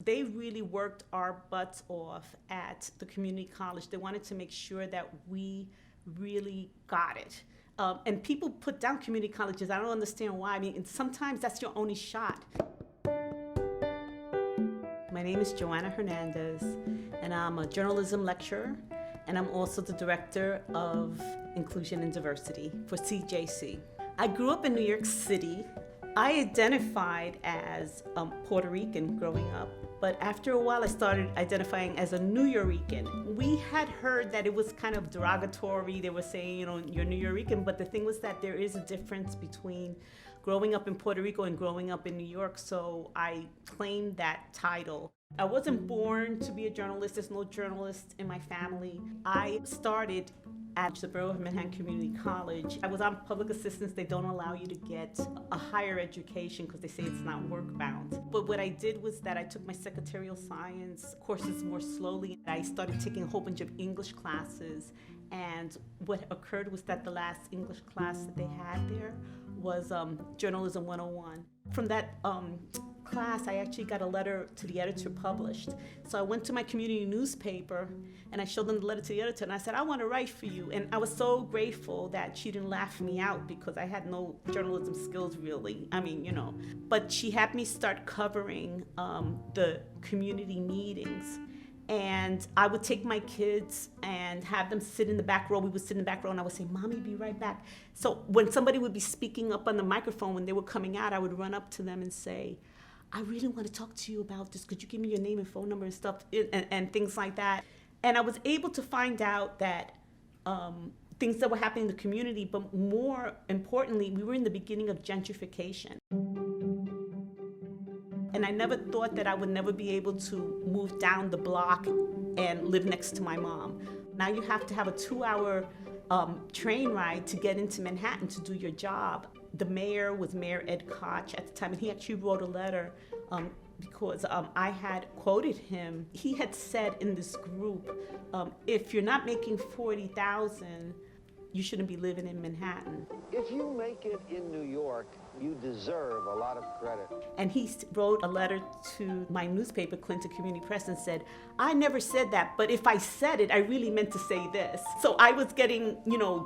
They really worked our butts off at the community college. They wanted to make sure that we really got it. And people put down community colleges. I don't understand why. I mean, and sometimes that's your only shot. My name is Joanna Hernandez, and I'm a journalism lecturer, and I'm also the director of inclusion and diversity for CJC. I grew up in New York City. I identified as Puerto Rican growing up, but after a while I started identifying as a New Yorican. We had heard that it was kind of derogatory. They were saying, you're New Yorican, but the thing was that there is a difference between growing up in Puerto Rico and growing up in New York, so I claimed that title. I wasn't born to be a journalist. There's no journalist in my family. I started at the Borough of Manhattan Community College. I was on public assistance. They don't allow you to get a higher education because they say it's not work-bound. But what I did was that I took my secretarial science courses more slowly. I started taking a whole bunch of English classes, and what occurred was that the last English class that they had there was Journalism 101. From that class, I actually got a letter to the editor published. So I went to my community newspaper and I showed them the letter to the editor and I said, I want to write for you. And I was so grateful that she didn't laugh me out because I had no journalism skills really. I mean, but she had me start covering the community meetings. And I would take my kids and have them sit in the back row. We would sit in the back row and I would say, Mommy, be right back. So when somebody would be speaking up on the microphone, when they were coming out, I would run up to them and say, I really want to talk to you about this. Could you give me your name and phone number and stuff and things like that? And I was able to find out that things that were happening in the community, but more importantly, we were in the beginning of gentrification. And I never thought that I would never be able to move down the block and live next to my mom. Now you have to have a 2-hour train ride to get into Manhattan to do your job. The mayor was Mayor Ed Koch at the time, and he actually wrote a letter because I had quoted him. He had said in this group, if you're not making $40,000, you shouldn't be living in Manhattan. If you make it in New York, you deserve a lot of credit. And he wrote a letter to my newspaper, Clinton Community Press, and said, I never said that, but if I said it, I really meant to say this. So I was getting,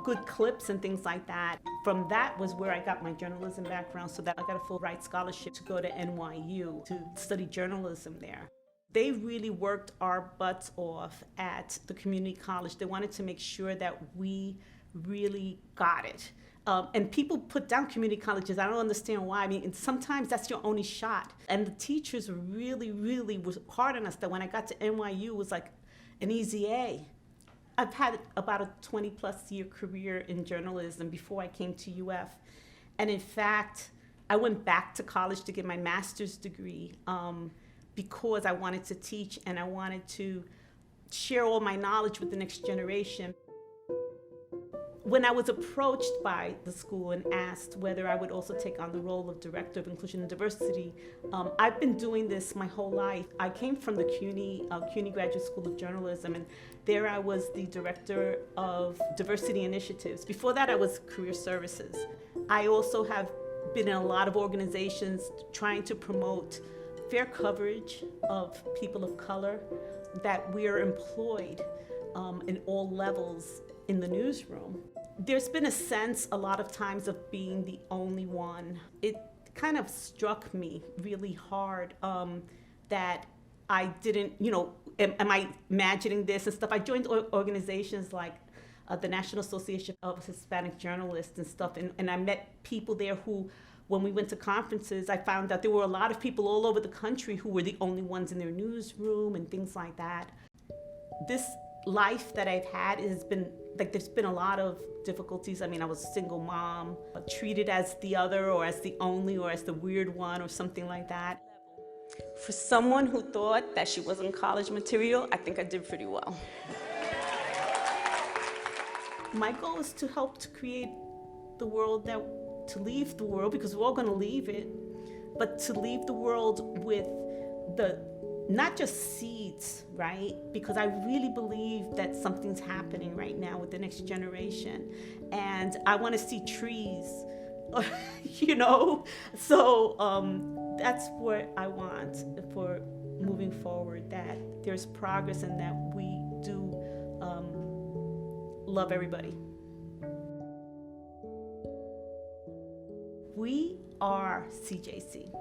good clips and things like that. From that was where I got my journalism background, so that I got a full ride scholarship to go to NYU to study journalism there. They really worked our butts off at the community college. They wanted to make sure that we really got it. And people put down community colleges. I don't understand why. I mean, and sometimes that's your only shot. And the teachers really, really was hard on us that when I got to NYU, it was like an easy A. I've had about a 20-plus year career in journalism before I came to UF. And in fact, I went back to college to get my master's degree because I wanted to teach and I wanted to share all my knowledge with the next generation. When I was approached by the school and asked whether I would also take on the role of Director of Inclusion and Diversity, I've been doing this my whole life. I came from the CUNY Graduate School of Journalism, and there I was the Director of Diversity Initiatives. Before that, I was Career Services. I also have been in a lot of organizations trying to promote fair coverage of people of color, that we are employed in all levels in the newsroom. There's been a sense a lot of times of being the only one. It kind of struck me really hard that I didn't, am I imagining this and stuff? I joined organizations like the National Association of Hispanic Journalists and stuff, and I met people there who, when we went to conferences, I found out there were a lot of people all over the country who were the only ones in their newsroom and things like that. This life that I've had has been, there's been a lot of difficulties. I mean, I was a single mom, treated as the other or as the only or as the weird one or something like that. For someone who thought that she wasn't college material, I think I did pretty well. My goal is to help to create the world to leave the world, because we're all going to leave it, but to leave the world with not just seeds, right? Because I really believe that something's happening right now with the next generation. And I want to see trees, So that's what I want for moving forward, that there's progress and that we do love everybody. We are CJC.